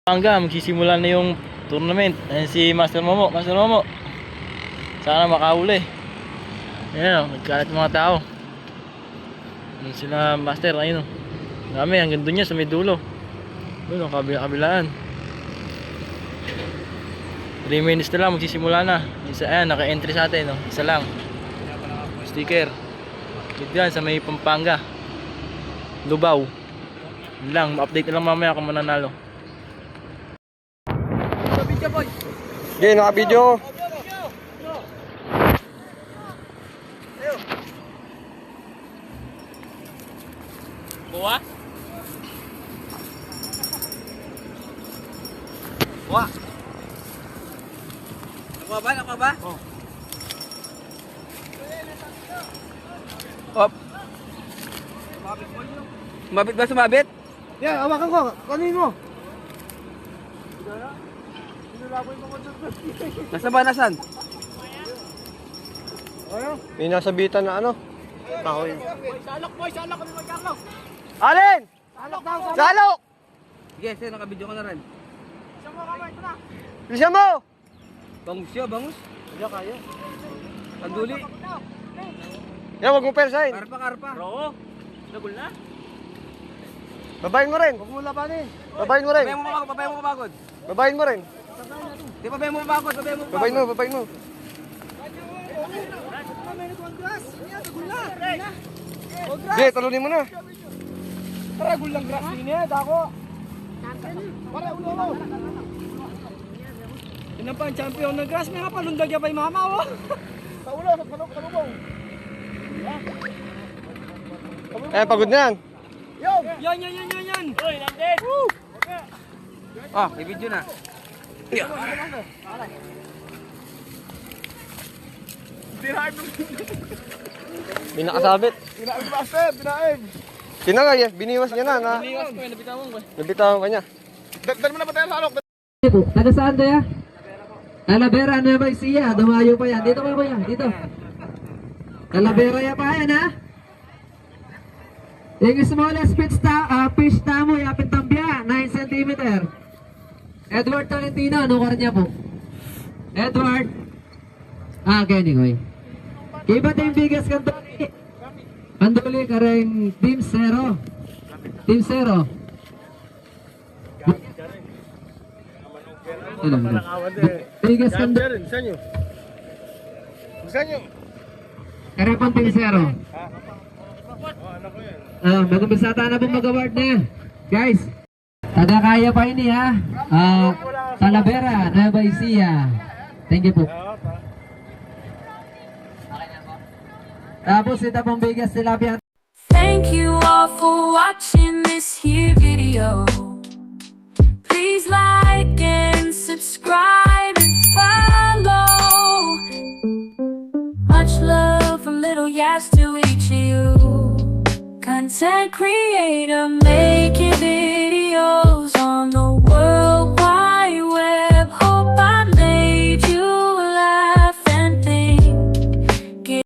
Pampanga, magsisimula na yung tournament. Ayan si Master Momo. Master Momo, sana makahuli. Ayan o, nagkalat mga tao. Ayan sila Master, ayun o. Dami, hanggang doon niya sa may dulo. Doon o, kabilaan. 3 minutes na lang, magsisimula na. Isa, ayan, naka-entry sa atin o. Isa lang. Sticker. Dito yan sa may Pampanga, Lubao. Yun lang, update na lang mamaya kung mananalo. Okay, naka-video. Buwa? Buwa. Nakuha ba? Oh. Op. Sumabit ba sumabit? Yeah, hawakan ko. Kanin mo. Nasa ba? Nasaan? May nasabitan na ano? Kahoy. Salok boy, salok kami magkakaw. Alin! Salok daw. Salok! Sige, sige, naka-video ka na rin. Isa mo kamay, ito na. Bilisan mo! Bangus siya, bangus. Hindi kaya. Panduli. Yan, wag mo persahin. Karpa, karpa. Bro, nagul na. Babayin mo rin. Huwag mo labanin. Babayin mo rin. Babayin mo mapagod. Babayin mo rin. Di, babayin mo mapagod, babayin mo Babayin mo, babayin mo. Hindi, talunin mo na. Taragul lang grass din eh, dako. Para ulo. Yan pa ang champion ng grass, may kapalundag yan pa yung mama, oh. Sa ulo, sa talubong. Eh, pagod na yan. Yan. Uy, nandit. Oh, may video na. Binakasabit. Binaib master, binaib. Tinangay eh, biniwas niya na. Iniwas ko, nabitawan ko. Nabitawan ka niya. Dali mo na ba tayo sa alok? Taga saan to ya? Talavera, Nueva Ecija. Dumayo pa yan. Dito pa yan. Dito. Talavera ya pa yan ha. Yung smallest fish tamo yapit tambya. 9 cm. Edward Tolentino. Ano ka niya po? Edward. Kenny koy. Kiba tayong bigas kanduli. Kanduli kareng Team Zero. Team Zero. Bigas kanduli. Saan yun? Karepang Team Zero. Mag-umpisa na po mag-award na. Guys, taga-kaya pa ini ha. Talavera, Nueva Ecija. Thank you po. Tapos ito pong bigas tilapia. Thank you all for watching this here video. Please like and subscribe and follow. Much love from Little Yas to each of you. Content creator,